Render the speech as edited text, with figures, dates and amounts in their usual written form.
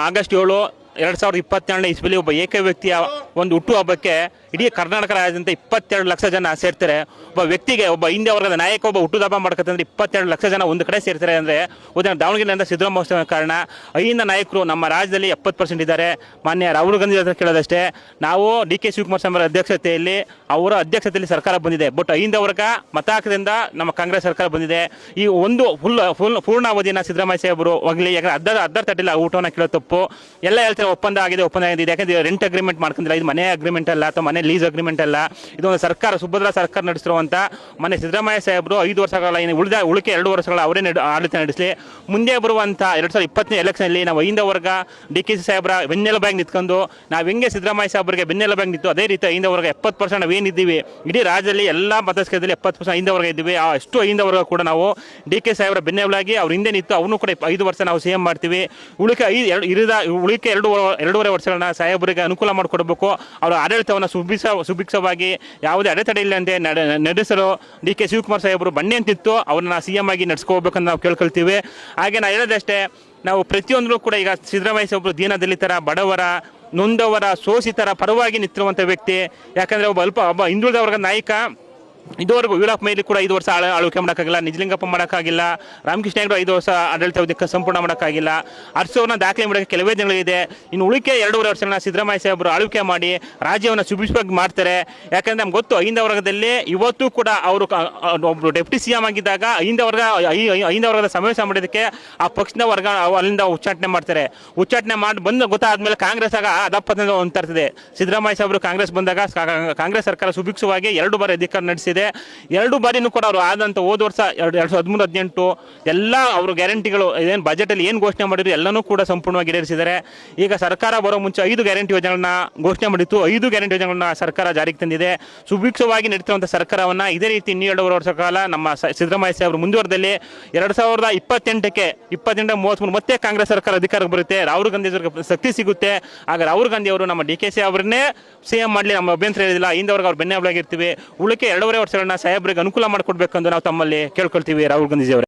August 7, 2022 ಇಸ್ವಿಲಿ ಒಬ್ಬ ಏಕ ವ್ಯಕ್ತಿಯ ಒಂದು ಹುಟ್ಟುಹಬ್ಬಕ್ಕೆ ಇಡೀ ಕರ್ನಾಟಕ ರಾಜ್ಯದಂತೆ 22 ಲಕ್ಷ ಜನ ಸೇರ್ತಾರೆ. ಒಬ್ಬ ವ್ಯಕ್ತಿಗೆ, ಒಬ್ಬ ಹಿಂದೆ ವರ್ಗದ ನಾಯಕ ಒಬ್ಬ ಹುಟ್ಟುಹಬ್ಬ ಮಾಡ್ಕೊತಂದ್ರೆ 22 ಲಕ್ಷ ಜನ ಒಂದು ಕಡೆ ಸೇರ್ತಾರೆ ಅಂದರೆ ಉದಾಹರಣೆ ದಾವಣಗೆರೆಯಿಂದ ಸಿದ್ದರಾಮಯ್ಯ ಕಾರಣ. ಐನ ನಾಯಕರು ನಮ್ಮ ರಾಜ್ಯದಲ್ಲಿ 70% ಇದ್ದಾರೆ. ಮಾನ್ಯ ರಾಹುಲ್ ಗಾಂಧಿ ಹತ್ರ ಕೇಳೋದಷ್ಟೇ, ನಾವು ಡಿ ಕೆ ಶಿವಕುಮಾರ್ ಅವರ ಅಧ್ಯಕ್ಷತೆಯಲ್ಲಿ, ಅವರ ಅಧ್ಯಕ್ಷತೆಯಲ್ಲಿ ಸರ್ಕಾರ ಬಂದಿದೆ. ಬಟ್ ಐಂದ ವರ್ಗ ಮತ ಹಾಕದಿಂದ ನಮ್ಮ ಕಾಂಗ್ರೆಸ್ ಸರ್ಕಾರ ಬಂದಿದೆ. ಈ ಒಂದು ಪೂರ್ಣಾವಧಿನ ಸಿದ್ದರಾಮಯ್ಯ ಸಾಹೇಬರು ಹೋಗಲಿ, ಯಾಕಂದ್ರೆ ಅರ್ಧ ತಟ್ಟಿಲ್ಲ ಊಟವನ್ನು ಕೇಳೋ ತಪ್ಪು. ಎಲ್ಲ ಹೇಳ್ತಾರೆ ಒಪ್ಪಂದ ಆಗಿದೆ. ಯಾಕಂದ್ರೆ ರೆಂಟ್ ಅಗ್ರಿಮೆಂಟ್ ಮಾಡ್ಕೊಂಡಿಲ್ಲ. ಇದು ಮನೆ ಅಗ್ರಿಮೆಂಟ್ ಅಲ್ಲ ಅಥವಾ ಮನೆ ಲೀಸ್ ಅಗ್ರಿಮೆಂಟ್ ಅಲ್ಲ. ಇದೊಂದು ಸರ್ಕಾರ, ಸುಭದ್ರ ಸರ್ಕಾರ ನಡೆಸಿರುವಂತ ಮನೆ ಸಿದ್ದರಾಮಯ್ಯ ಸಾಹೇಬರು 5 ವರ್ಷಗಳ ಉಳಿಕೆ 2 ವರ್ಷಗಳ ಅವರೇ ಆಡಳಿತ ನಡೆಸಲಿ. ಮುಂದೆ ಬರುವಂತ 2020 ಎಲೆಕ್ಷನ್ ನಾವು ಐಂದ ವರ್ಗ ಡಿ ಕೆ ಸಿ ಸಾಹೇಬರ ಬೆನ್ನೆಲುಬಾಗಿ ನಿಂತ್ಕೊಂಡು, ನಾವು ಹೆಂಗೆ ಸಿದ್ದರಾಮಯ್ಯ ಸಾಹೇಬರಿಗೆ ಬೆನ್ನೆಲುಬಾಗಿ ನಿಂತು ಅದೇ ರೀತಿ ಐಂದ ವರ್ಗ 70% ನಾವೇನಿದ್ದೀವಿ ಇಡೀ ರಾಜ್ಯದಲ್ಲಿ ಎಲ್ಲ ಮತಕ್ಷೇತ್ರದಲ್ಲಿ 70% ಐಂದ ವರ್ಗ ಇದ್ದೀವಿ. ಅಷ್ಟು ಐಂದ ವರ್ಗ ಕೂಡ ನಾವು ಡಿ ಕೆ ಸಾಹೇಬರ ಬೆನ್ನೆಲುಬಾಗಿ ಅವ್ರ ಹಿಂದೆ ನಿಂತು ಅವನು ಕೂಡ 5 ವರ್ಷ ನಾವು ಸಿಎಂ ಮಾಡ್ತೀವಿ. ಉಳಿಕೆ 2.5 ವರ್ಷಗಳನ್ನ ಸಾಹೇಬರಿಗೆ ಅನುಕೂಲ ಮಾಡಿಕೊಡ್ಬೇಕು. ಅವರ ಆಡಳಿತವನ್ನು ಸುಭಿಕ್ಷವಾಗಿ ಯಾವುದೇ ಅಡೆತಡೆ ಇಲ್ಲಂತೆ ನಡೆಸಲು ಡಿ ಕೆ ಶಿವಕುಮಾರ್ ಸಾಹೇಬರು ಬನ್ನಿ ಅಂತಿತ್ತು, ಅವ್ರನ್ನ ಸಿಎಂ ಆಗಿ ನಡೆಸ್ಕೋಬೇಕಂತ ನಾವು ಕೇಳ್ಕೊಳ್ತೀವಿ. ಹಾಗೆ ನಾವು ಹೇಳೋದಷ್ಟೇ, ನಾವು ಪ್ರತಿಯೊಂದೂ ಕೂಡ ಈಗ ಸಿದ್ದರಾಮಯ್ಯ ಸಾಹೇಬರು ದೀನದಲಿತರ, ಬಡವರ, ನೊಂದವರ, ಶೋಷಿತರ ಪರವಾಗಿ ನಿಂತಿರುವಂಥ ವ್ಯಕ್ತಿ. ಯಾಕಂದರೆ ಒಬ್ಬ ಹಿಂದುಳಿದ ವರ್ಗದ ನಾಯಕ. ಇದುವರೆಗೂ ವೀರಪ್ಪ ಮೊಯ್ಲಿ ಕೂಡ 5 ವರ್ಷ ಆಳ್ವಿಕೆ ಮಾಡೋಕ್ಕಾಗಿಲ್ಲ. ನಿಜಲಿಂಗಪ್ಪ ಮಾಡೋಕ್ಕಾಗಿಲ್ಲ. ರಾಮಕೃಷ್ಣ ಹೆಗಡೆ 5 ವರ್ಷ ಆಡಳಿತ ಸಂಪೂರ್ಣ ಮಾಡೋಕ್ಕಾಗಿಲ್ಲ. ಅರ್ಸೋನ ದಾಖಲೆ ಮಾಡೋಕ್ಕೆ ಕೆಲವೇ ದಿನಗಳಿದೆ. ಇನ್ನು ಉಳಿಕೆ 2.5 ವರ್ಷಗಳನ್ನ ಸಿದ್ದರಾಮಯ್ಯ ಸಾಹೇಬರು ಆಳ್ವಿಕೆ ಮಾಡಿ ರಾಜ್ಯವನ್ನು ಸುಭಿಕ್ಷವಾಗಿ ಮಾಡ್ತಾರೆ. ಯಾಕಂದರೆ ನಮ್ಗೆ ಗೊತ್ತು, ಐಂದ ವರ್ಗದಲ್ಲಿ ಇವತ್ತು ಕೂಡ ಅವರು ಒಬ್ಬರು ಡೆಪ್ಟಿ ಸಿ ಎಂ ಆಗಿದ್ದಾಗ ಐಂದ ವರ್ಗದ ಸಮಾವೇಶ ಮಾಡೋದಕ್ಕೆ ಆ ಪಕ್ಷದ ವರ್ಗ ಅಲ್ಲಿಂದ ಉಚ್ಚಾಟನೆ ಮಾಡ್ತಾರೆ. ಉಚ್ಚಾಟನೆ ಮಾಡಿ ಬಂದು ಗೊತ್ತಾದ್ಮೇಲೆ ಕಾಂಗ್ರೆಸ್ ಆಗ ಅದಪ್ಪದ ತರ್ತದೆ. ಸಿದ್ದರಾಮಯ್ಯ ಸಾಹೇಬರು ಕಾಂಗ್ರೆಸ್ ಬಂದಾಗ ಕಾಂಗ್ರೆಸ್ ಸರ್ಕಾರ ಸುಭಿಕ್ಷವಾಗಿ 2 ಬಾರಿ ಅಧಿಕಾರ ನಡೆಸಿದೆ. 2 ಬಾರಿನೂ ಕೂಡ ಅವರು ಆದಂಥ ಹೋದ ವರ್ಷ 2013-18 ಎಲ್ಲ ಅವರು ಗ್ಯಾರಂಟಿಗಳು ಏನು ಬಜೆಟಲ್ಲಿ ಏನು ಘೋಷಣೆ ಮಾಡಿದ್ರು ಎಲ್ಲನೂ ಕೂಡ ಸಂಪೂರ್ಣವಾಗಿ ಈಡೇರಿಸಿದ್ದಾರೆ. ಈಗ ಸರ್ಕಾರ ಬರೋ ಮುಂಚೆ 5 ಗ್ಯಾರಂಟಿ ಯೋಜನೆಗಳನ್ನ ಘೋಷಣೆ ಮಾಡಿತ್ತು. 5 ಗ್ಯಾರಂಟಿ ಯೋಜನೆಗಳನ್ನ ಸರ್ಕಾರ ಜಾರಿಗೆ ತಂದಿದೆ. ಸುಭಿಕ್ಷವಾಗಿ ನಡೀತಿರುವಂಥ ಸರ್ಕಾರವನ್ನು ಇದೇ ರೀತಿ ಇನ್ನೂ 2 ವರ್ಷ ಕಾಲ ನಮ್ಮ ಸಿದ್ದರಾಮಯ್ಯ ಸಾಹೇಬರು ಮುಂದುವರೆದಲ್ಲಿ 2028ಕ್ಕೆ 2028-33 ಮತ್ತೆ ಕಾಂಗ್ರೆಸ್ ಸರ್ಕಾರ ಅಧಿಕಾರಕ್ಕೆ ಬರುತ್ತೆ. ರಾಹುಲ್ ಗಾಂಧಿ ಶಕ್ತಿ ಸಿಗುತ್ತೆ. ಆಗ ರಾಹುಲ್ ಗಾಂಧಿ ಅವರು ನಮ್ಮ ಡಿ ಕೆ ಸಿ ಅವರನ್ನೇ ಸಿಎಂ ಮಾಡಲಿ, ನಮ್ಮ ಅಭ್ಯಂತರ ಇರೋದಿಲ್ಲ. ಇಂದವರೆಗೂ ಅವ್ರು ಬೆನ್ನೆಲುಬಾಗಿರ್ತೀವಿ. ಉಳಿಕೆ 2.5 ವರ್ಷಗಳನ್ನ ಸಾಹೇಬರಿಗೆ ಅನುಕೂಲ ಮಾಡಿಕೊಡ್ಬೇಕೆಂದು ನಾವು ತಮ್ಮಲ್ಲಿ ಕೇಳ್ಕೊಳ್ತೀವಿ ರಾಹುಲ್ ಗಾಂಧಿ ಅವರೇ.